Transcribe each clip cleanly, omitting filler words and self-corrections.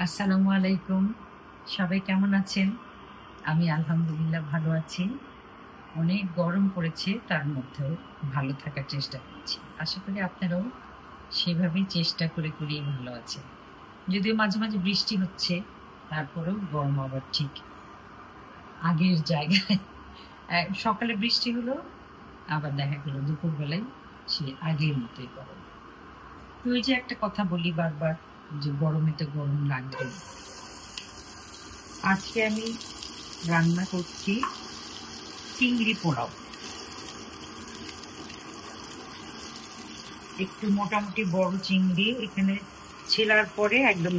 আসসালামু আলাইকুম। সবাই কেমন আছেন? আমি আলহামদুলিল্লাহ ভালো আছি। অনেক গরম পড়েছে, তার মধ্যেও ভালো থাকার চেষ্টা করছি। আশা করি আপনারাও সেভাবেই চেষ্টা করেই ভালো আছেন। যদিও মাঝে মাঝে বৃষ্টি হচ্ছে, তারপরেও গরম আবার ঠিক আগের জায়গায়। সকালে বৃষ্টি হলো, আবার দেখা গেল দুপুরবেলায় সে আগের মতোই গরম। তো ওই যে একটা কথা বলি বারবার, যে গরমে তো গরম লাগবে। আজকে আমি রান্না করছি চিংড়ি পোলাও। একটু মোটামুটি বড় চিংড়ি, এখানে ছেলার পরে একদম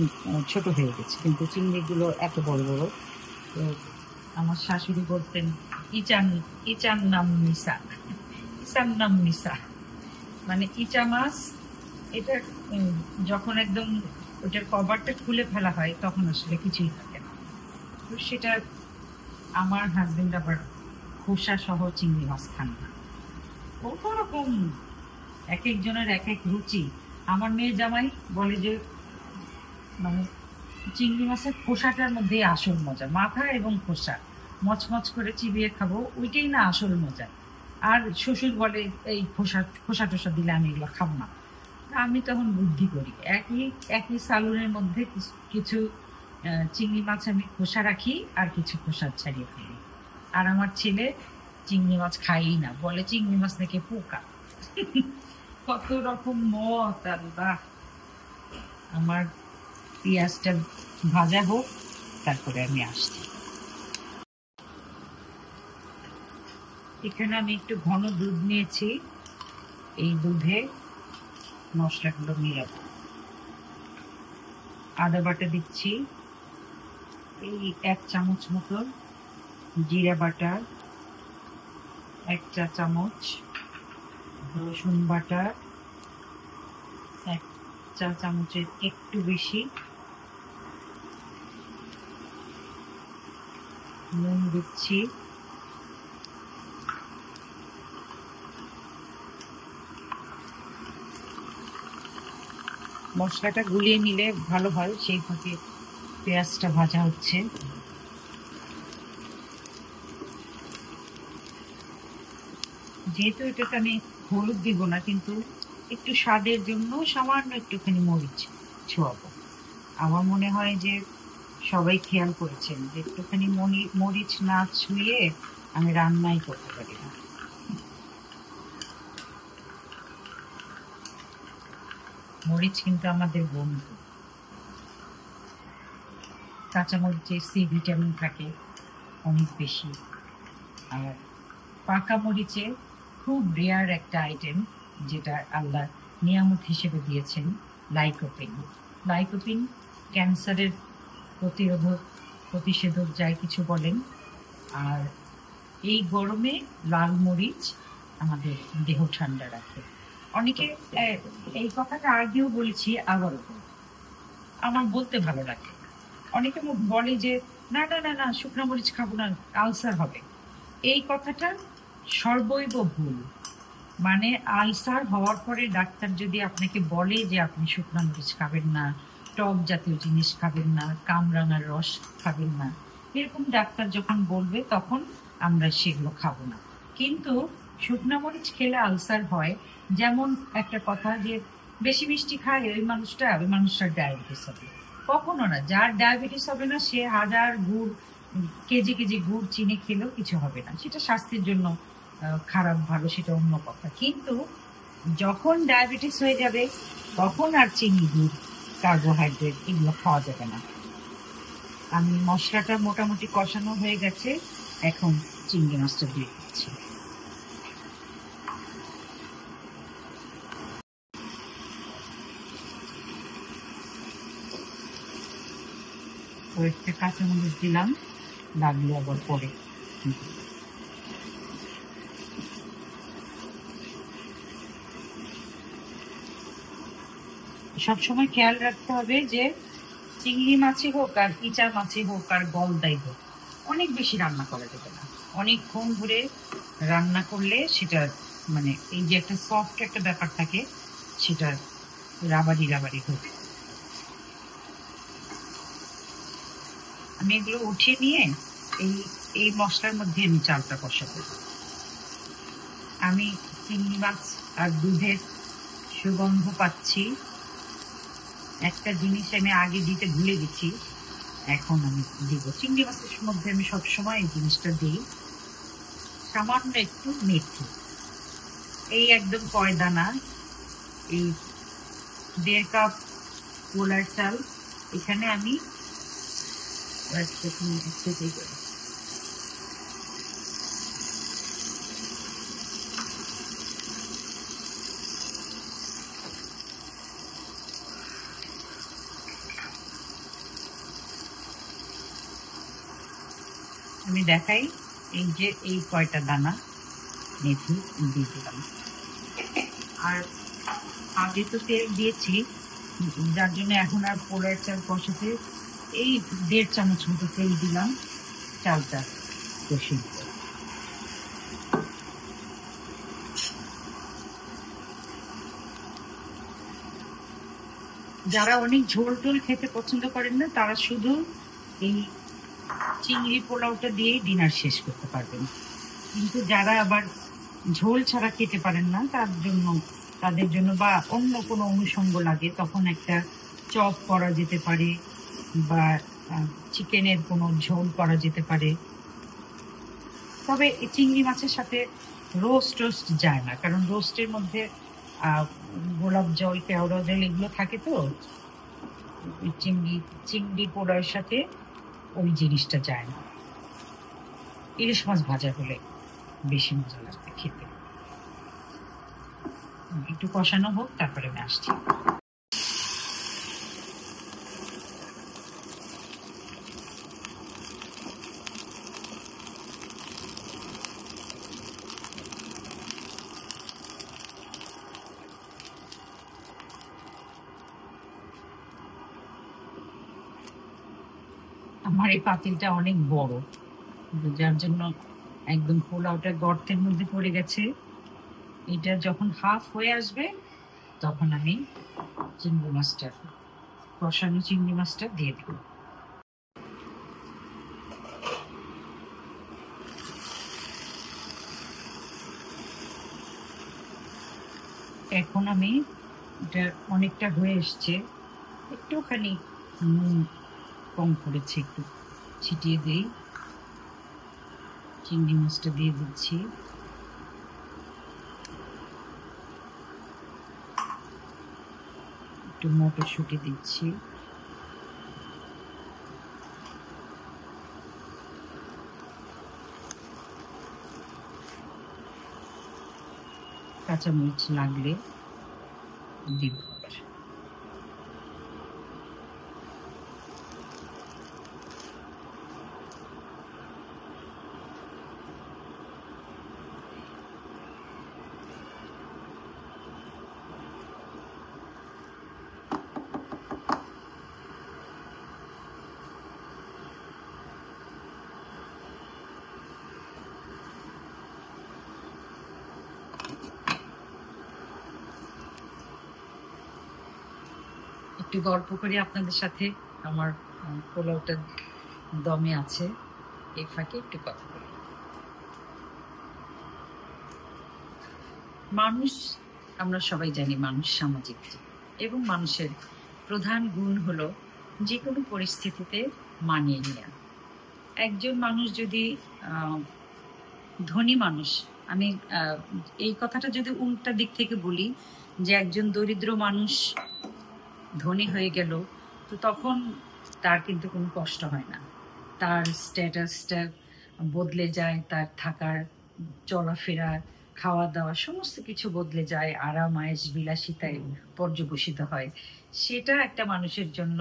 ছোট হয়ে গেছে, কিন্তু চিংড়িগুলো এত বড় বড়। তো আমার শাশুড়ি বলতেন ইচান ইচান নাম নিসা, ইসান নাম নিসা, মানে ইচা মাছ। এটা যখন একদম ওটার কভারটা খুলে ফেলা হয় তখন আসলে কিছুই থাকে না। তো সেটা আমার হাজবেন্ড আবার খোসা সহ চিংড়ি মাছ খান না। কত রকম, এক একজনের এক এক রুচি। আমার মেয়ে জামাই বলে যে মানে চিংড়ি মাছের খোসাটার মধ্যে আসল মজা, মাথা এবং খোসা মচমচ করে চিবিয়ে খাবো, ওইটাই না আসল মজা। আর শ্বশুর বলে এই খোসা টোসা দিলে আমি এগুলো খাবো না। আমি তখন বুদ্ধি করি, একই একই সালুনের মধ্যে কিছু চিংড়ি মাছ আমি খোসা রাখি আর কিছু খোসা ছাড়িয়ে ফেলি। আর আমার ছেলে চিংড়ি মাছ খাই না, বলে চিংড়ি মাছ থেকে পোকা। কত রকম মত, আল্লাহ। আমার পেঁয়াজটা ভাজা হোক, তারপরে আমি আসছি। এখানে আমি একটু ঘন দুধ নিয়েছি, এই দুধে মশলাগুলো মিলাবো। আদা বাটা দিচ্ছি এই 1 চামচ মতো, জিরা বাটা 1 চা চামচ, রসুন বাটা 1 চা চামচের একটু বেশি, নুন দিচ্ছি, মশলাটা গুলিয়ে নিলে ভালো হয়, সেই ফাঁকে পেঁয়াজটা ভাজা হচ্ছে। যেহেতু এটাতে আমি হলুদ দিব না, কিন্তু একটু স্বাদের জন্য সামান্য একটুখানি মরিচ ছোঁয়াবো। আমার মনে হয় যে সবাই খেয়াল করেছেন যে একটুখানি মরিচ না ছুঁয়ে আমি রান্নাই করতে পারি না। মরিচ কিন্তু আমাদের বন্ধু। কাঁচামরিচে সি ভিটামিন থাকে অনেক বেশি। আর পাকা মরিচে খুব রেয়ার একটা আইটেম, যেটা আল্লাহ নিয়ামত হিসেবে দিয়েছেন, লাইকোপিন। লাইকোপিন ক্যান্সারের প্রতিষেধক যাই কিছু বলেন। আর এই গরমে লাল মরিচ আমাদের দেহ ঠান্ডা রাখে। অনেকে এই কথাটা আগেও বলেছি, আবারও আমার বলতে ভালো লাগে। অনেকে বলে যে না না না না, শুকনো মরিচ খাবো না, আলসার হবে। এই কথাটা সর্বৈব ভুল। মানে আলসার হওয়ার পরে ডাক্তার যদি আপনাকে বলে যে আপনি শুকনো মরিচ খাবেন না, টক জাতীয় জিনিস খাবেন না, কামরাঙার রস খাবেন না, এরকম ডাক্তার যখন বলবে তখন আমরা সেগুলো খাবো না। কিন্তু শুকনো মরিচ খেলে আলসার হয়। যেমন একটা কথা যে বেশি মিষ্টি খায় ওই মানুষটার ডায়াবেটিস হবে। কখনো না, যার ডায়াবেটিস হবে না সে হাজার গুড়, কেজি কেজি গুড় চিনি খেলেও কিছু হবে না। সেটা স্বাস্থ্যের জন্য খারাপ ভালো সেটা অন্য কথা, কিন্তু যখন ডায়াবেটিস হয়ে যাবে তখন আর চিনি, দুধ, কার্বোহাইড্রেট এগুলো খাওয়া যাবে না। আমি মশলাটা মোটামুটি কষানো হয়ে গেছে, এখন চিংড়ি মাছটা দিয়ে দিচ্ছি। কয়েকটা কাঁচামরিচ দিলাম, লাগলে আবার পরে। সবসময় খেয়াল রাখতে হবে যে চিংড়ি মাছই হোক আর ইচা মাছই হোক আর গলদাই হোক, অনেক বেশি রান্না করা যাবে না। অনেকক্ষণ ধরে রান্না করলে সেটা মানে এই যে একটা সফট একটা ব্যাপার থাকে, সেটা রাবারি রাবারি হবে। আমি এগুলো উঠিয়ে নিয়ে এই এই মশলার মধ্যে আমি চালটা কষাবো। আমি চিংড়ি মাছ আর দুধের সুগন্ধ পাচ্ছি। একটা জিনিস আমি আগে দিতে ভুলে গেছি, এখন আমি দিব। চিংড়ি মাছের মধ্যে আমি সবসময় এই জিনিসটা দিই, সামান্য একটু মেথি। এই একদম কয়দানা, এই 1.5 কাপ পোলার চাল। এখানে আমি দেখাই, এই যে এই কয়টা দানা মেথি দিয়ে দিলাম। আর আগে তো তেল দিয়েছি, যার জন্য এখন আর পোলার চাল কষাতে এই 1.5 চামচ মতো তেল দিলাম চালটা কষে। যারা অনেক ঝোল টোল খেতে পছন্দ করেন না, তারা শুধু এই চিংড়ি পোলাওটা দিয়ে ডিনার শেষ করতে পারবেন। কিন্তু যারা আবার ঝোল ছাড়া খেতে পারেন না, তাদের জন্য বা অন্য কোনো অনুষঙ্গ লাগে, তখন একটা চপ করা যেতে পারে বা চিকেনের কোনো ঝোল করা যেতে পারে। তবে চিংড়ি মাছের সাথে রোস্ট যায় না, কারণ রোস্টের মধ্যে গোলাপ জল, কেওড়া জল এগুলো থাকে, তো চিংড়ি পোলাওর সাথে ওই জিনিসটা যায় না। ইলিশ মাছ ভাজা হলে বেশি মজা লাগবে খেতে। একটু কষানো হোক, তারপরে আমি আসছি। আমার এই পাতিলটা অনেক বড়, যার জন্য একদম পোলাওটা গর্তের মধ্যে পড়ে গেছে। এটা যখন হাফ হয়ে আসবে, তখন আমি কষানো চিংড়ি মাছটা দিয়ে দেব। এখন আমি এটা অনেকটা হয়ে এসছে, একটুখানি নুন কম পড়েছে, একটু ছিটিয়ে দিই। চিংড়ি মাছটা দিয়ে দিচ্ছি। একটু মটরশুঁটি দিচ্ছি। কাঁচামরিচ লাগলে দিব। একটু গল্প করি আপনাদের সাথে, আমার পোলাওটা দমে আছে, এই ফাঁকে একটু কথা বলি। মানুষ, আমরা সবাই জানি মানুষ সামাজিক জীব, এবং মানুষের প্রধান গুণ হলো যে কোনো পরিস্থিতিতে মানিয়ে নেওয়া। একজন মানুষ যদি ধনী মানুষ, আমি এই কথাটা যদি উল্টা দিক থেকে বলি, যে একজন দরিদ্র মানুষ ধনী হয়ে গেল, তো তখন তার কিন্তু কোনো কষ্ট হয় না, তার স্ট্যাটাসটা বদলে যায়, তার থাকার, চলাফেরা, খাওয়া দাওয়া সমস্ত কিছু বদলে যায়, আরাম আয়েশ বিলাসিতায় পর্যবসিত হয়। সেটা একটা মানুষের জন্য,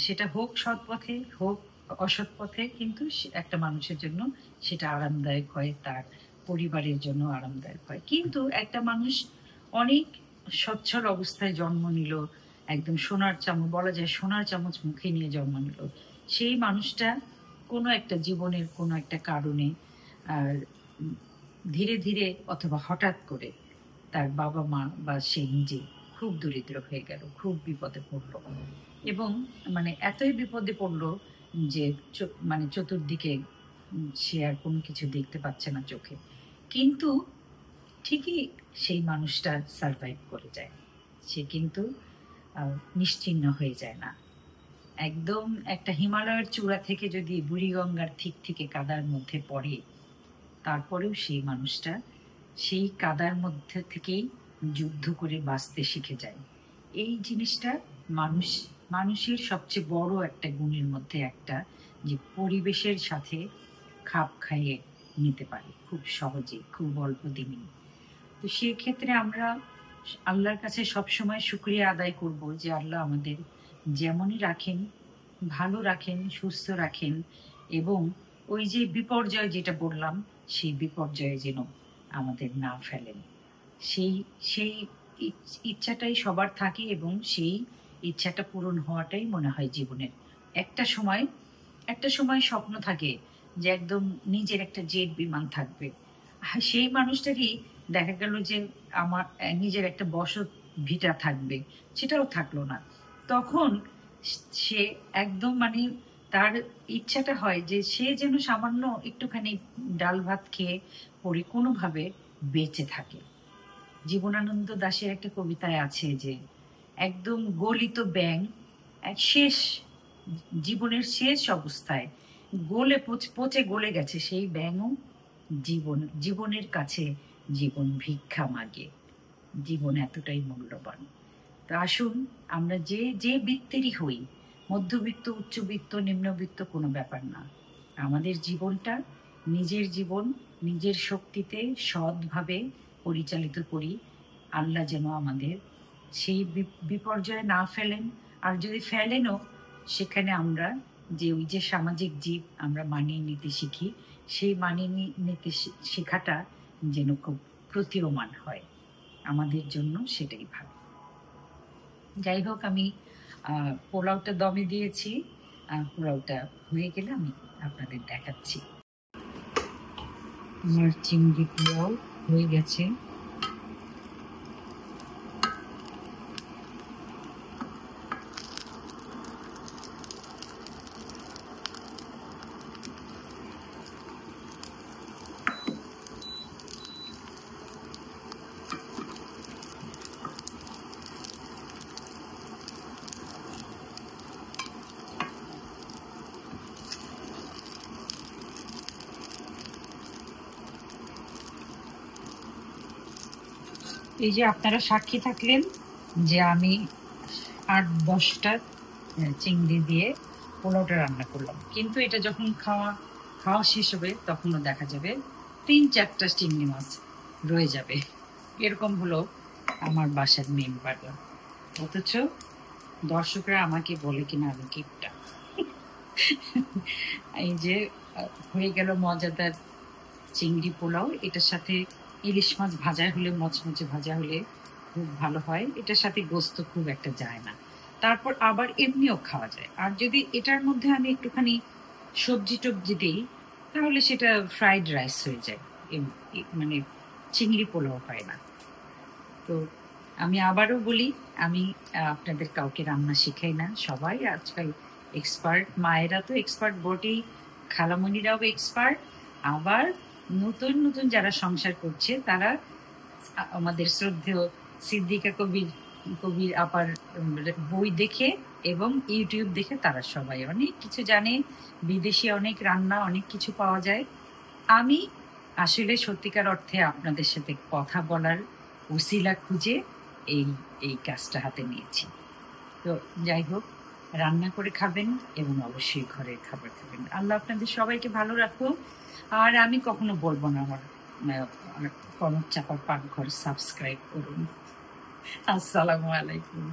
সেটা হোক সৎ পথে হোক অসৎ পথে, কিন্তু একটা মানুষের জন্য সেটা আরামদায়ক হয়, তার পরিবারের জন্য আরামদায়ক হয়। কিন্তু একটা মানুষ অনেক সচ্ছল অবস্থায় জন্ম নিল, একদম সোনার চামচ, বলা যায় সোনার চামচ মুখে নিয়ে জন্ম নিল, সেই মানুষটা কোনো একটা জীবনের কোনো একটা কারণে ধীরে ধীরে অথবা হঠাৎ করে তার বাবা মা বা সে নিজে খুব দরিদ্র হয়ে গেল, খুব বিপদে পড়লো, এবং মানে এতই বিপদে পড়লো যে মানে চতুর্দিকে সে আর কোনো কিছু দেখতে পাচ্ছে না চোখে, কিন্তু ঠিকই সেই মানুষটা সারভাইভ করে যায়। সে কিন্তু নিশ্চিহ্ন হয়ে যায় না। একদম একটা হিমালয়ের চূড়া থেকে যদি বুড়িগঙ্গার ঠিক থেকে কাদার মধ্যে পড়ে, তারপরেও সেই মানুষটা সেই কাদার মধ্যে থেকেই যুদ্ধ করে বাঁচতে শিখে যায়। এই জিনিসটা মানুষের সবচেয়ে বড় একটা গুণের মধ্যে একটা, যে পরিবেশের সাথে খাপ খাইয়ে নিতে পারে খুব সহজে, খুব অল্প দিনেই। তো সেক্ষেত্রে আমরা আল্লাহর কাছে সবসময় শুকরিয়া আদায় করব যে আল্লাহ আমাদের যেমনই রাখেন, ভালো রাখেন, সুস্থ রাখেন, এবং ওই যে বিপর্যয় যেটা বললাম, সেই বিপর্যয়ে যেন আমাদের না ফেলেন। সেই সেই ইচ্ছাটাই সবার থাকে, এবং সেই ইচ্ছাটা পূরণ হওয়াটাই মনে হয় জীবনের একটা সময় স্বপ্ন থাকে যে একদম নিজের একটা জেট বিমান থাকবে। সেই মানুষটারই দেখা গেল যে আমার নিজের একটা বসত ভিটা থাকবে, সেটাও থাকলো না। তখন সে একদম মানে তার ইচ্ছাটা হয় যে সে যেন সামান্য একটুখানি ডাল ভাত খেয়ে পরে কোনোভাবে বেঁচে থাকে। জীবনানন্দ দাশের একটা কবিতায় আছে যে একদম গলিত ব্যাঙ শেষ জীবনের শেষ অবস্থায় পচে গলে গেছে, সেই ব্যাঙও জীবনের কাছে জীবন ভিক্ষা মাগে। জীবন এতটাই মূল্যবান। তা আসুন আমরা যে যে বৃত্তেরই হই, মধ্যবিত্ত, উচ্চবিত্ত, নিম্নবিত্ত কোনো ব্যাপার না, আমাদের জীবনটা নিজের জীবন নিজের শক্তিতে সৎভাবে পরিচালিত করি। আল্লাহ যেন আমাদের সেই বিপর্যয়ে না ফেলেন, আর যদি ফেলেনও সেখানে আমরা যে ওই যে সামাজিক জীব আমরা মানিয়ে নিতে শিখি, সেই মানিয়ে নিতে শেখাটা যেন খুব প্রতীয়মান হয় আমাদের জন্য, সেটাই ভালো। যাই হোক, আমি পোলাওটা দমে দিয়েছি, পোলাওটা হয়ে গেলে আমি আপনাদের দেখাচ্ছি। আমার চিংড়ি পোলাও হয়ে গেছে। এই যে আপনারা সাক্ষী থাকলেন যে আমি 8-10টা চিংড়ি দিয়ে পোলাওটা রান্না করলাম, কিন্তু এটা যখন খাওয়া শেষ হবে তখনও দেখা যাবে 3-4টা চিংড়ি মাছ রয়ে যাবে। এরকম হলো আমার বাসার মেম্বাররা, অথচ দর্শকরা আমাকে বলে কিনা আমি কিপটা। এই যে হয়ে গেল মজাদার চিংড়ি পোলাও। এটার সাথে ইলিশ মাছ ভাজা হলে, মচমচে ভাজা হলে খুব ভালো হয়। এটার সাথে গোস্ত খুব একটা যায় না। তারপর আবার এমনিও খাওয়া যায়। আর যদি এটার মধ্যে আমি একটুখানি সবজি টবজি দিই, তাহলে সেটা ফ্রাইড রাইস হয়ে যায়, মানে চিংড়ি পোলাও হয় না। তো আমি আবারও বলি, আমি আপনাদের কাউকে রান্না শেখাই না, সবাই আজকাল এক্সপার্ট। মায়েরা তো এক্সপার্ট বটেই, খালামণিরাও এক্সপার্ট, আবার নতুন নতুন যারা সংসার করছে তারা আমাদের শ্রদ্ধেয় সিদ্দিকা কবির আপার বই দেখে এবং ইউটিউব দেখে তারা সবাই অনেক কিছু জানে। বিদেশি অনেক রান্না, অনেক কিছু পাওয়া যায়। আমি আসলে সত্যিকার অর্থে আপনাদের সাথে কথা বলার উসিলা খুঁজে এই কাজটা হাতে নিয়েছি। তো যাই হোক, রান্না করে খাবেন এবং অবশ্যই ঘরের খাবার খাবেন। আল্লাহ আপনাদের সবাইকে ভালো রাখুক। আর আমি কখনো বলবো না আমার কনক চাপার পাকঘর সাবস্ক্রাইব করুন। আসসালামু আলাইকুম।